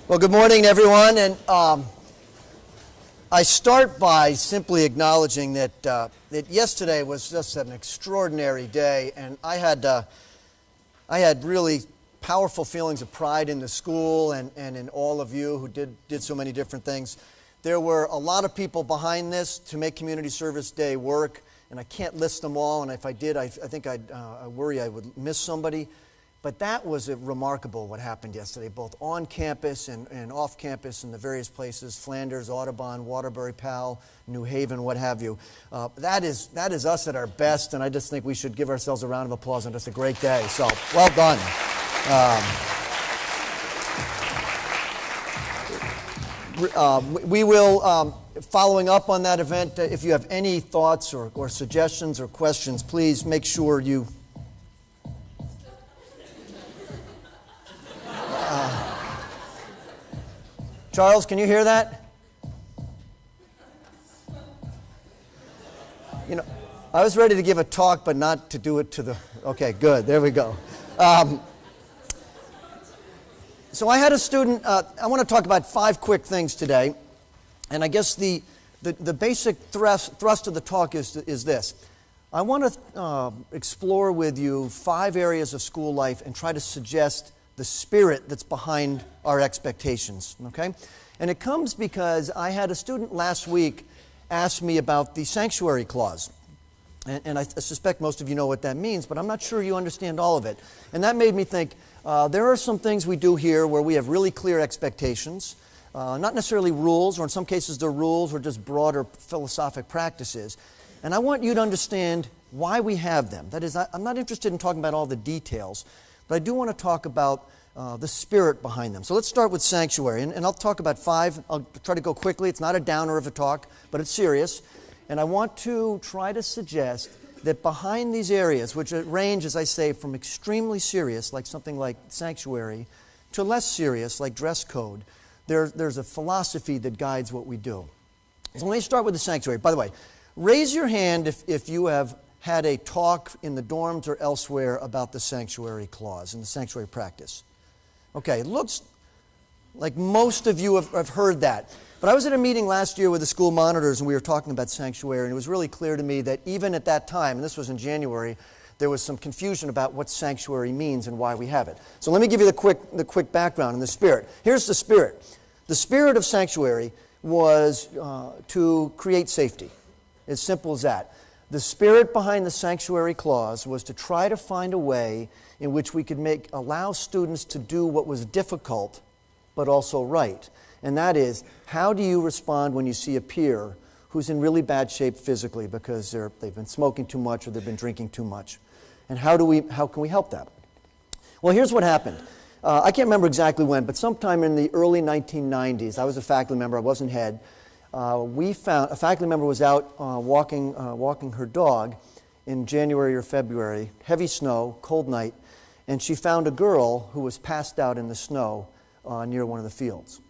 Well, good morning, everyone. And I start by simply acknowledging that yesterday was just an extraordinary day, and I had really powerful feelings of pride in the school and in all of you who did so many different things. There were a lot of people behind this to make Community Service Day work, and I can't list them all, and if I did, I think I worry I would miss somebody. But that was remarkable what happened yesterday, both on campus and off campus in the various places, Flanders, Audubon, Waterbury, Powell, New Haven, what have you. That is us at our best, and I just think we should give ourselves a round of applause on just a great day. So, well done. We will, following up on that event, if you have any thoughts or suggestions or questions, please make sure you... Charles, can you hear that? You know, I was ready to give a talk, but not to do it to the... Okay, good. There we go. So I had a student... I want to talk about 5 quick things today. And I guess the basic thrust of the talk is this. I want to explore with you 5 areas of school life and try to suggest the spirit that's behind our expectations, okay? And it comes because I had a student last week ask me about the sanctuary clause. And I suspect most of you know what that means, but I'm not sure you understand all of it. And that made me think, there are some things we do here where we have really clear expectations, not necessarily rules, or in some cases they're rules or just broader philosophic practices. And I want you to understand why we have them. That is, I'm not interested in talking about all the details, but I do want to talk about the spirit behind them. So let's start with sanctuary. And I'll talk about 5. I'll try to go quickly. It's not a downer of a talk, but it's serious. And I want to try to suggest that behind these areas, which range, as I say, from extremely serious, like something like sanctuary, to less serious, like dress code, there's a philosophy that guides what we do. So let me start with the sanctuary. By the way, raise your hand if you have had a talk in the dorms or elsewhere about the sanctuary clause and the sanctuary practice. Okay, it looks like most of you have heard that. But I was at a meeting last year with the school monitors, and we were talking about sanctuary, and it was really clear to me that even at that time, and this was in January, there was some confusion about what sanctuary means and why we have it. So let me give you the quick background and the spirit. Here's the spirit. The spirit of sanctuary was to create safety. As simple as that. The spirit behind the sanctuary clause was to try to find a way in which we could allow students to do what was difficult but also right. And that is, how do you respond when you see a peer who's in really bad shape physically because they've been smoking too much or they've been drinking too much? And how can we help that? Well, here's what happened. I can't remember exactly when, but sometime in the early 1990s, I was a faculty member, I wasn't head. We found a faculty member was out walking her dog in January or February, heavy snow, cold night, and she found a girl who was passed out in the snow near one of the fields.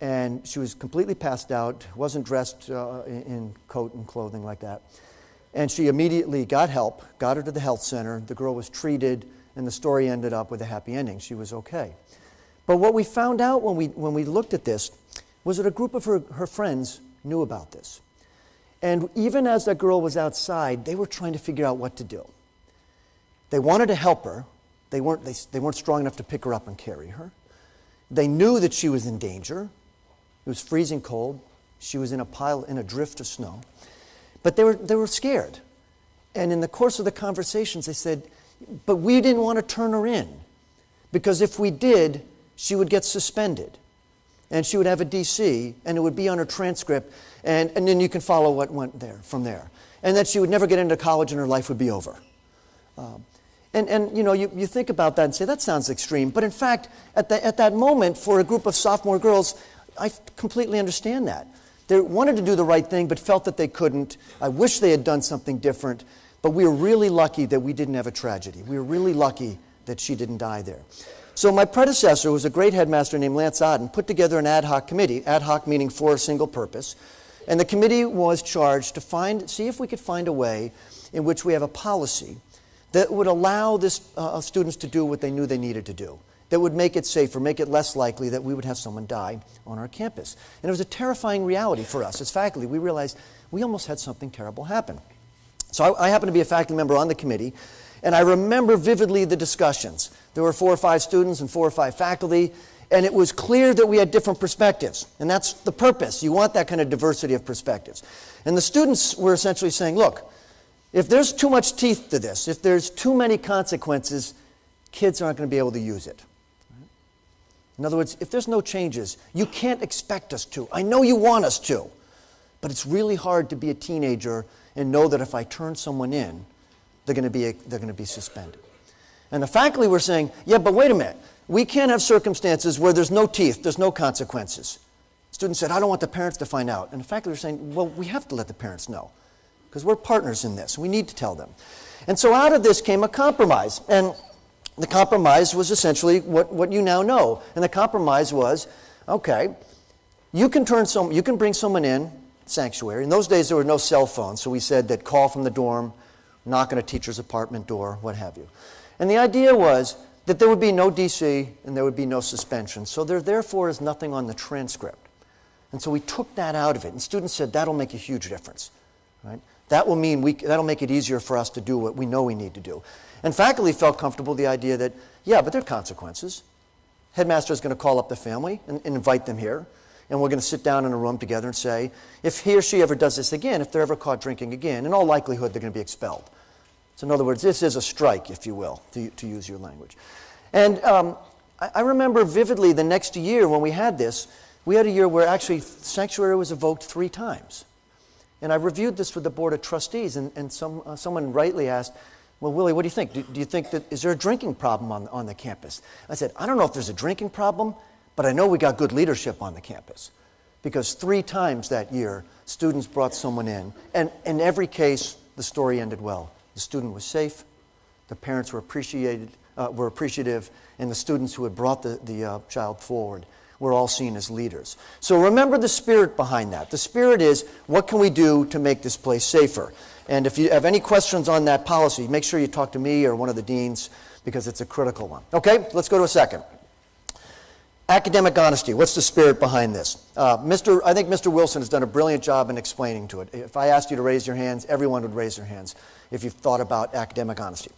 And she was completely passed out, wasn't dressed in coat and clothing like that. And she immediately got help, got her to the health center. The girl was treated, and the story ended up with a happy ending. She was okay. But what we found out when we looked at this was that a group of her friends knew about this. And even as that girl was outside, they were trying to figure out what to do. They wanted to help her. They weren't strong enough to pick her up and carry her. They knew that she was in danger. It was freezing cold. She was in a drift of snow. But they were scared. And in the course of the conversations, they said, but we didn't want to turn her in, because if we did, she would get suspended. And she would have a DC, and it would be on her transcript, and then you can follow what went there from there. And that she would never get into college and her life would be over. And you know, you think about that and say, that sounds extreme. But in fact, at that moment, for a group of sophomore girls, I completely understand that. They wanted to do the right thing, but felt that they couldn't. I wish they had done something different. But we were really lucky that we didn't have a tragedy. We were really lucky that she didn't die there. So my predecessor was a great headmaster named Lance Odden, put together an ad hoc committee, ad hoc meaning for a single purpose. And the committee was charged to see if we could find a way in which we have a policy that would allow students to do what they knew they needed to do. that would make it safer, make it less likely that we would have someone die on our campus. And it was a terrifying reality for us. As faculty, we realized we almost had something terrible happen. So I happen to be a faculty member on the committee, and I remember vividly the discussions. There were 4 or 5 students and 4 or 5 faculty, and it was clear that we had different perspectives. And that's the purpose. You want that kind of diversity of perspectives. And the students were essentially saying, look, if there's too much teeth to this, if there's too many consequences, kids aren't going to be able to use it. In other words, if there's no changes, you can't expect us to. I know you want us to, but it's really hard to be a teenager and know that if I turn someone in, they're going to be suspended. And the faculty were saying, yeah, but wait a minute. We can't have circumstances where there's no teeth, there's no consequences. Students said, I don't want the parents to find out. And the faculty were saying, well, we have to let the parents know because we're partners in this. We need to tell them. And so out of this came a compromise. And the compromise was essentially what you now know. And the compromise was, okay, you can bring someone in, sanctuary. In those days, there were no cell phones, so we said that call from the dorm, knock on a teacher's apartment door, what have you. And the idea was that there would be no DC and there would be no suspension. So there therefore is nothing on the transcript. And so we took that out of it. And students said that'll make a huge difference. Right? That'll make it easier for us to do what we know we need to do. And faculty felt comfortable with the idea that, yeah, but there are consequences. Headmaster is going to call up the family and invite them here. And we're going to sit down in a room together and say, if he or she ever does this again, if they're ever caught drinking again, in all likelihood, they're going to be expelled. So in other words, this is a strike, if you will, to use your language. And I remember vividly the next year when we had this, we had a year where actually sanctuary was evoked 3 times. And I reviewed this with the Board of Trustees, and someone rightly asked, well, Willie, what do you think? Do you think is there a drinking problem on the campus? I said, I don't know if there's a drinking problem, but I know we got good leadership on the campus. Because 3 times that year, students brought someone in. And in every case, the story ended well. The student was safe, the parents were appreciative, and the students who had brought the child forward were all seen as leaders. So remember the spirit behind that. The spirit is, what can we do to make this place safer? And if you have any questions on that policy, make sure you talk to me or one of the deans, because it's a critical one. Okay, let's go to a second. Academic honesty. What's the spirit behind this? I think Mr. Wilson has done a brilliant job in explaining to it. If I asked you to raise your hands, everyone would raise their hands if you've thought about academic honesty.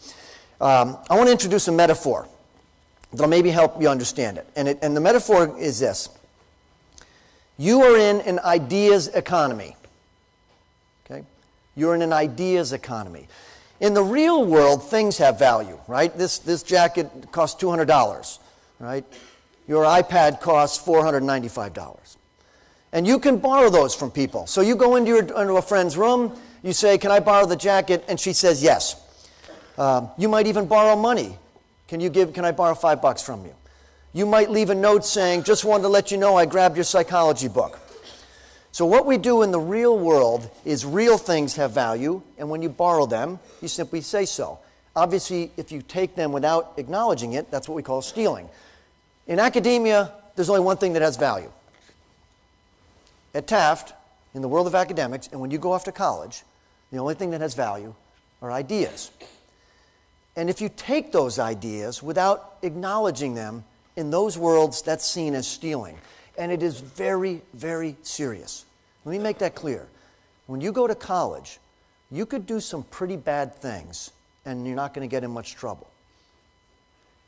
I want to introduce a metaphor that'll maybe help you understand it. And the metaphor is this. You are in an ideas economy. Okay? You're in an ideas economy. In the real world, things have value, right? This jacket costs $200, right? Your iPad costs $495. And you can borrow those from people. So you go into a friend's room, you say, can I borrow the jacket? And she says yes. You might even borrow money. Can I borrow $5 from you? You might leave a note saying, just wanted to let you know I grabbed your psychology book. So what we do in the real world is real things have value, and when you borrow them, you simply say so. Obviously, if you take them without acknowledging it, that's what we call stealing. In academia, there's only one thing that has value. At Taft, in the world of academics, and when you go off to college, the only thing that has value are ideas. And if you take those ideas without acknowledging them, in those worlds, that's seen as stealing. And it is very, very serious. Let me make that clear. When you go to college, you could do some pretty bad things, and you're not going to get in much trouble.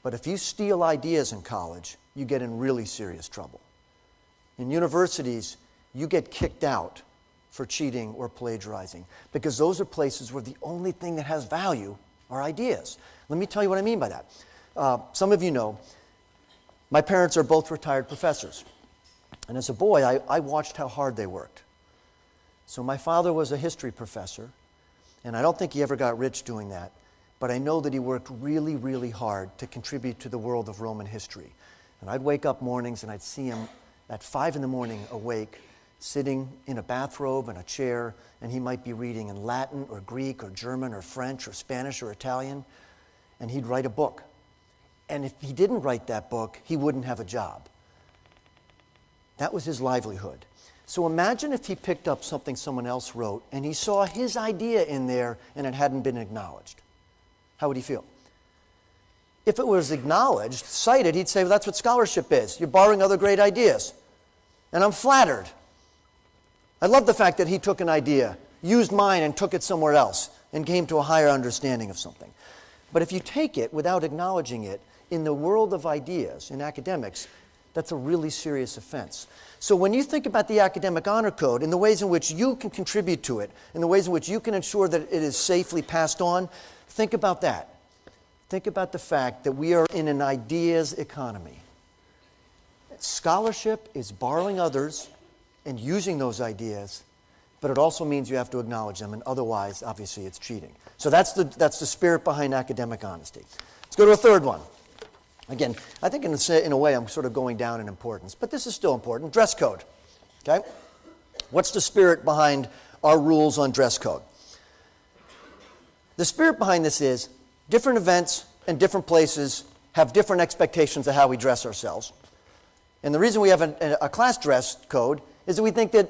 But if you steal ideas in college, you get in really serious trouble. In universities, you get kicked out for cheating or plagiarizing, because those are places where the only thing that has value are ideas. Let me tell you what I mean by that. Some of you know, my parents are both retired professors. And as a boy, I watched how hard they worked. So my father was a history professor, and I don't think he ever got rich doing that, but I know that he worked really, really hard to contribute to the world of Roman history. And I'd wake up mornings and I'd see him at 5 in the morning awake, sitting in a bathrobe and a chair, and he might be reading in Latin or Greek or German or French or Spanish or Italian, and he'd write a book. And if he didn't write that book, he wouldn't have a job. That was his livelihood. So imagine if he picked up something someone else wrote and he saw his idea in there and it hadn't been acknowledged. How would he feel? if it was acknowledged, cited, he'd say, well, that's what scholarship is. You're borrowing other great ideas. And I'm flattered. I love the fact that he took an idea, used mine, and took it somewhere else, and came to a higher understanding of something. But if you take it without acknowledging it in the world of ideas, in academics, that's a really serious offense. So when you think about the academic honor code, in the ways in which you can contribute to it, in the ways in which you can ensure that it is safely passed on, think about that. Think about the fact that we are in an ideas economy. Scholarship is borrowing others and using those ideas, but it also means you have to acknowledge them, and otherwise, obviously, it's cheating. So that's the spirit behind academic honesty. Let's go to a third one. Again, I think in a way I'm sort of going down in importance, but this is still important. Dress code. Okay? What's the spirit behind our rules on dress code? The spirit behind this is different events and different places have different expectations of how we dress ourselves. And the reason we have a class dress code is that we think that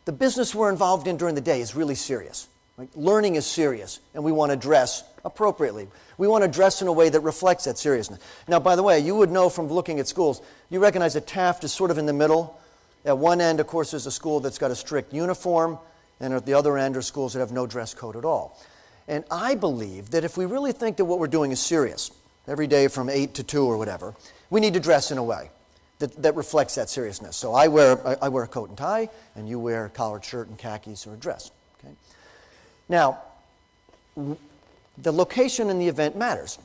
the business we're involved in during the day is really serious. Right? Learning is serious, and we want to dress appropriately. We want to dress in a way that reflects that seriousness. Now, by the way, you would know from looking at schools, you recognize that Taft is sort of in the middle. At one end, of course, is a school that's got a strict uniform, and at the other end are schools that have no dress code at all. And I believe that if we really think that what we're doing is serious, every day from 8 to 2 or whatever, we need to dress in a way that reflects that seriousness. So I wear a coat and tie, and you wear a collared shirt and khakis or a dress. Okay? Now, the location in the event matters.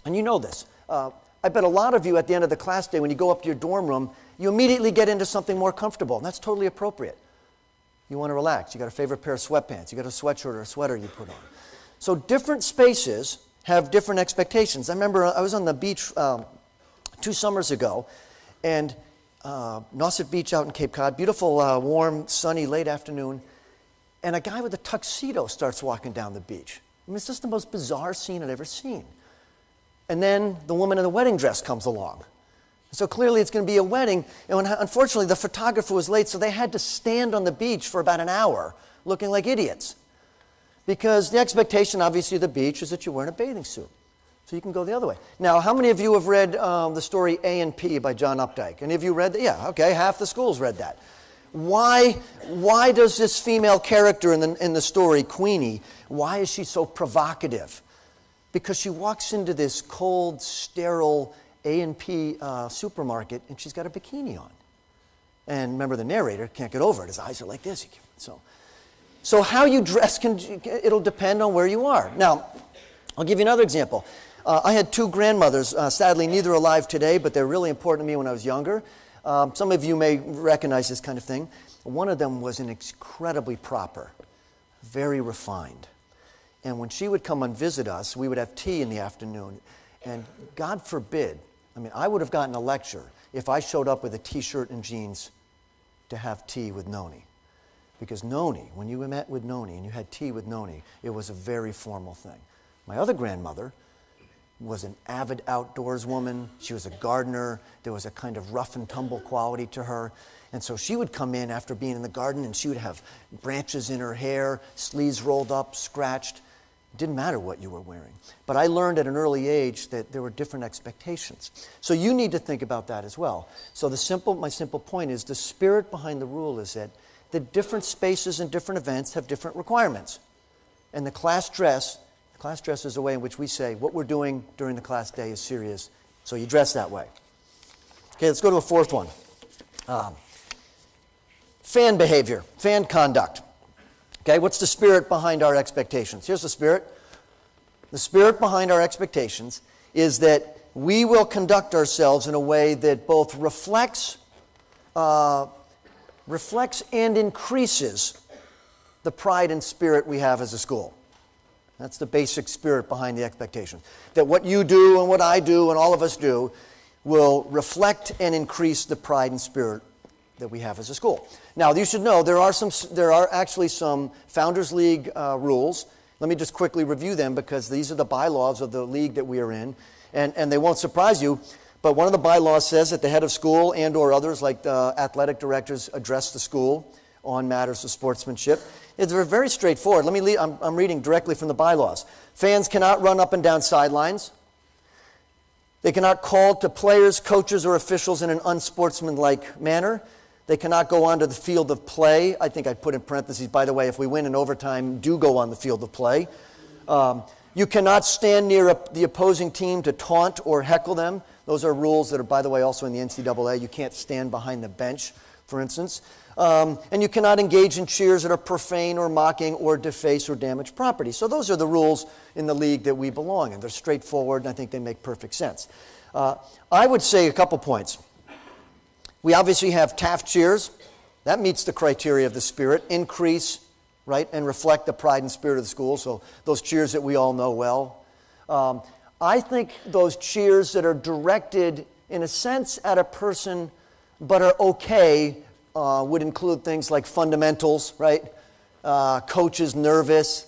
And you know this. I bet a lot of you at the end of the class day, when you go up to your dorm room, you immediately get into something more comfortable, and that's totally appropriate. You want to relax. You got a favorite pair of sweatpants. You got a sweatshirt or a sweater you put on. So different spaces have different expectations. I remember I was on the beach 2 summers ago, and Nauset Beach out in Cape Cod, beautiful, warm, sunny, late afternoon, and a guy with a tuxedo starts walking down the beach. I mean, it's just the most bizarre scene I've ever seen. And then the woman in the wedding dress comes along. So clearly it's going to be a wedding, and unfortunately the photographer was late, so they had to stand on the beach for about an hour looking like idiots. Because the expectation, obviously, of the beach is that you're wearing a bathing suit. So you can go the other way. Now, how many of you have read the story A&P by John Updike? Any of you read that? Yeah, okay, half the schools read that. Why does this female character in the story, Queenie, why is she so provocative? Because she walks into this cold, sterile A&P supermarket, and she's got a bikini on. And remember, the narrator can't get over it. His eyes are like this. So how you dress, it'll depend on where you are. Now, I'll give you another example. I had 2 grandmothers, sadly neither alive today, but they're really important to me when I was younger. Some of you may recognize this kind of thing. One of them was incredibly proper, very refined. And when she would come and visit us, we would have tea in the afternoon. And God forbid, I would have gotten a lecture if I showed up with a T-shirt and jeans to have tea with Noni. Because Noni, when you met with Noni and you had tea with Noni, it was a very formal thing. My other grandmother was an avid outdoors woman. She was a gardener. There was a kind of rough and tumble quality to her. And so she would come in after being in the garden, and she would have branches in her hair, sleeves rolled up, scratched. It didn't matter what you were wearing. But I learned at an early age that there were different expectations. So you need to think about that as well. So my simple point is the spirit behind the rule is that the different spaces and different events have different requirements. And the class dress is a way in which we say what we're doing during the class day is serious, so you dress that way. Okay, let's go to a fourth one. Fan behavior, fan conduct. Okay, what's the spirit behind our expectations? Here's the spirit. The spirit behind our expectations is that we will conduct ourselves in a way that both reflects and increases the pride and spirit we have as a school. That's the basic spirit behind the expectation. That what you do and what I do and all of us do will reflect and increase the pride and spirit that we have as a school. Now, you should know there are actually some Founders League rules. Let me just quickly review them because these are the bylaws of the league that we are in. And they won't surprise you, but one of the bylaws says that the head of school and or others like the athletic directors address the school on matters of sportsmanship. It's very straightforward. I'm reading directly from the bylaws. Fans cannot run up and down sidelines. They cannot call to players, coaches, or officials in an unsportsmanlike manner. They cannot go onto the field of play. I think I put in parentheses, by the way, if we win in overtime, do go on the field of play. You cannot stand near the opposing team to taunt or heckle them. Those are rules that are, by the way, also in the NCAA. You can't stand behind the bench, for instance. And you cannot engage in cheers that are profane or mocking or deface or damage property. So those are the rules in the league that we belong in. They're straightforward, and I think they make perfect sense. I would say a couple points. We obviously have Taft cheers. That meets the criteria of the spirit. Increase, right, and reflect the pride and spirit of the school. So those cheers that we all know well. I think those cheers that are directed, in a sense, at a person, but are okay, would include things like fundamentals, right? Coaches nervous.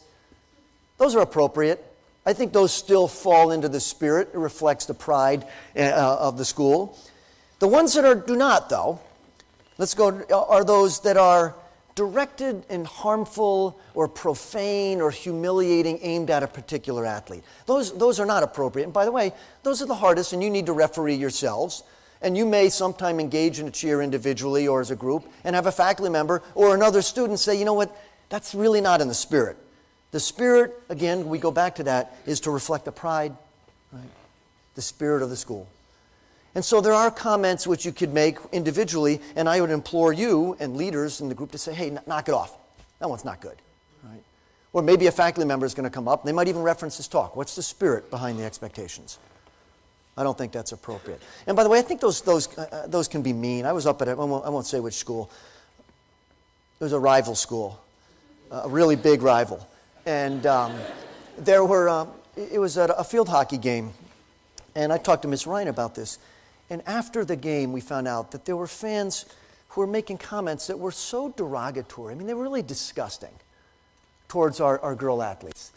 Those are appropriate. I think those still fall into the spirit. It reflects the pride of the school. The ones that do not, though, are those that are directed and harmful or profane or humiliating, aimed at a particular athlete. Those are not appropriate. And by the way, those are the hardest, and you need to referee yourselves. And you may sometime engage in a cheer individually or as a group and have a faculty member or another student say, you know what, that's really not in the spirit. The spirit, again, we go back to that, is to reflect the pride, right? The spirit of the school. And so there are comments which you could make individually, and I would implore you and leaders in the group to say, hey, knock it off. That one's not good. Right? Or maybe a faculty member is going to come up, and they might even reference this talk. What's the spirit behind the expectations? I don't think that's appropriate. And by the way, I think those can be mean. I was up at I won't say which school. It was a rival school, a really big rival. And it was at a field hockey game, and I talked to Miss Ryan about this. And after the game, we found out that there were fans who were making comments that were so derogatory. I mean, they were really disgusting towards our girl athletes.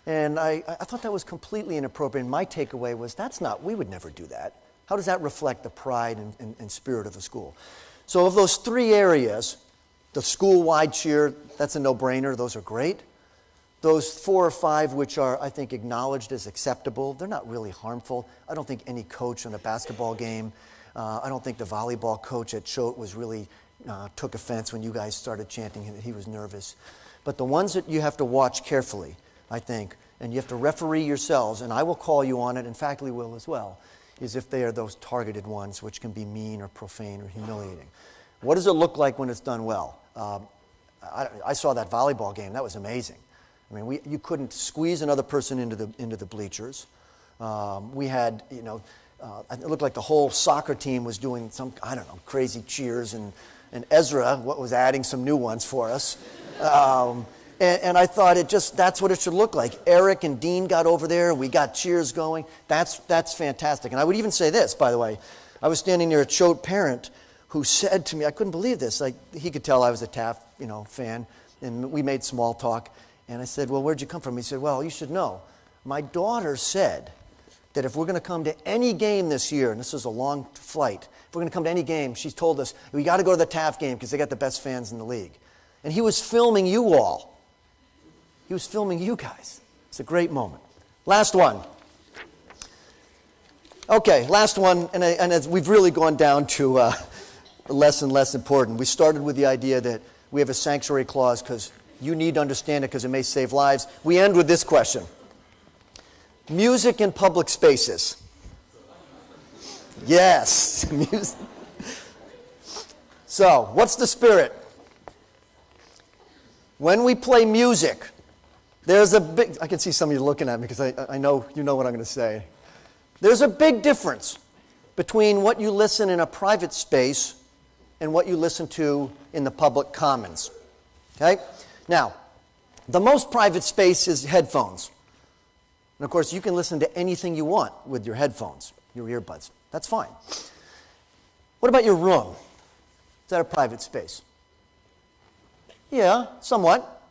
And I thought that was completely inappropriate. And my takeaway was, we would never do that. How does that reflect the pride and spirit of the school? So of those three areas, the school-wide cheer, that's a no-brainer. Those are great. Those 4 or 5 which are, I think, acknowledged as acceptable, they're not really harmful. I don't think any coach on a basketball game, I don't think the volleyball coach at Choate took offense when you guys started chanting that he was nervous. But the ones that you have to watch carefully, I think, and you have to referee yourselves, and I will call you on it, and faculty will as well, is if they are those targeted ones which can be mean or profane or humiliating. What does it look like when it's done well? I saw that volleyball game. That was amazing. I mean, you couldn't squeeze another person into the bleachers. We had, it looked like the whole soccer team was doing some, crazy cheers, and Ezra was adding some new ones for us. And I thought that's what it should look like. Eric and Dean got over there. We got cheers going. That's fantastic. And I would even say this, by the way. I was standing near a Choate parent who said to me, I couldn't believe this. He could tell I was a Taft, fan, and we made small talk. And I said, well, where'd you come from? He said, well, you should know. My daughter said that if we're going to come to any game this year, and this is a long flight, if we're going to come to any game, she's told us, we got to go to the Taft game because they got the best fans in the league. And he was filming you all. He was filming you guys. It's a great moment. Last one. Okay, last one, and as we've really gone down to less and less important. We started with the idea that we have a sanctuary clause because you need to understand it because it may save lives. We end with this question. Music in public spaces. Yes. Music. So, what's the spirit? When we play music, there's a big, I can see some of you looking at me because I know you know what I'm going to say. There's a big difference between what you listen in a private space and what you listen to in the public commons. Okay? Now, the most private space is headphones. And of course, you can listen to anything you want with your headphones, your earbuds. That's fine. What about your room? Is that a private space? Yeah, somewhat.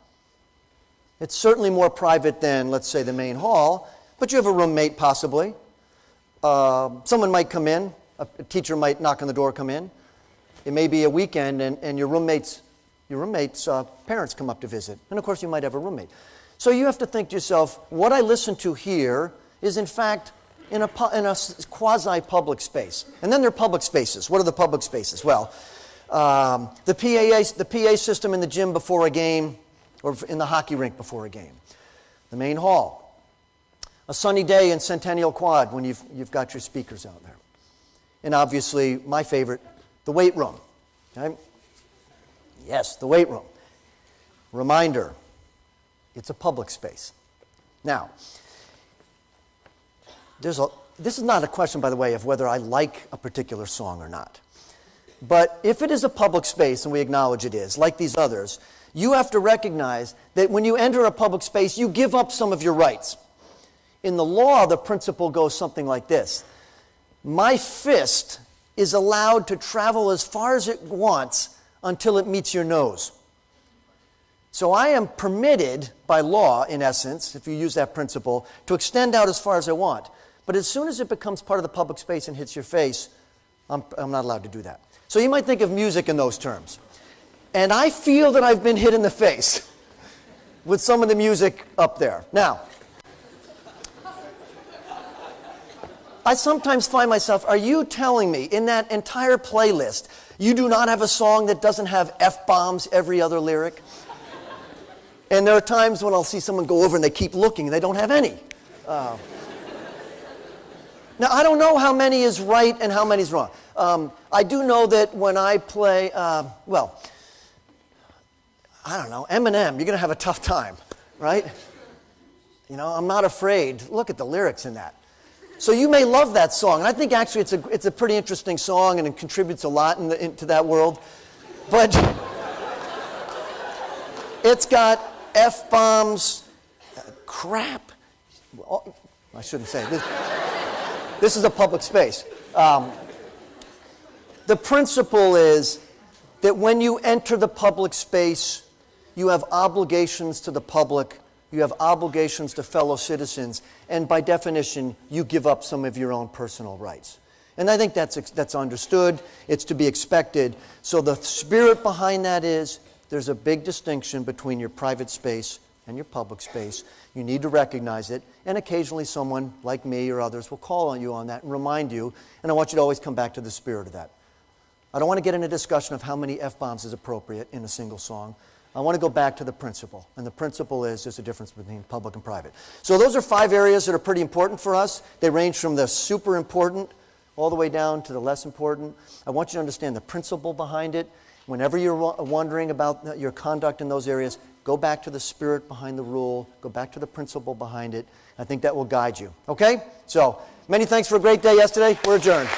It's certainly more private than, let's say, the main hall, but you have a roommate possibly. Someone might come in. A teacher might knock on the door, come in. It may be a weekend, and your roommate's parents come up to visit. And of course, you might have a roommate. So you have to think to yourself, what I listen to here is in fact in a quasi-public space. And then there are public spaces. What are the public spaces? Well, the PA system in the gym before a game, or in the hockey rink before a game. The main hall. A sunny day in Centennial Quad when you've got your speakers out there. And obviously, my favorite, the weight room. Okay? Yes, the weight room. Reminder, it's a public space. Now, this is not a question, by the way, of whether I like a particular song or not. But if it is a public space, and we acknowledge it is, like these others, you have to recognize that when you enter a public space, you give up some of your rights. In the law, the principle goes something like this. My fist is allowed to travel as far as it wants until it meets your nose. So I am permitted by law, in essence, if you use that principle, to extend out as far as I want. But as soon as it becomes part of the public space and hits your face, I'm not allowed to do that. So you might think of music in those terms. And I feel that I've been hit in the face with some of the music up there. Now, I sometimes find myself, are you telling me in that entire playlist, you do not have a song that doesn't have F-bombs every other lyric? And there are times when I'll see someone go over and they keep looking and they don't have any. Now, I don't know how many is right and how many is wrong. I do know that when I play, well, I don't know, Eminem, you're going to have a tough time, right? You know, I'm not afraid. Look at the lyrics in that. So you may love that song. And I think actually it's a pretty interesting song and it contributes a lot into that world. But it's got F-bombs, crap. Well, I shouldn't say this. This is a public space. The principle is that when you enter the public space, you have obligations to the public, you have obligations to fellow citizens, and by definition, you give up some of your own personal rights. And I think that's understood, it's to be expected. So the spirit behind that is, there's a big distinction between your private space and your public space. You need to recognize it, and occasionally someone like me or others will call on you on that and remind you, and I want you to always come back to the spirit of that. I don't want to get into a discussion of how many F-bombs is appropriate in a single song. I want to go back to the principle, and the principle is there's a difference between public and private. So those are 5 areas that are pretty important for us. They range from the super important all the way down to the less important. I want you to understand the principle behind it. Whenever you're wondering about your conduct in those areas, go back to the spirit behind the rule, go back to the principle behind it. I think that will guide you. Okay? So, many thanks for a great day yesterday. We're adjourned.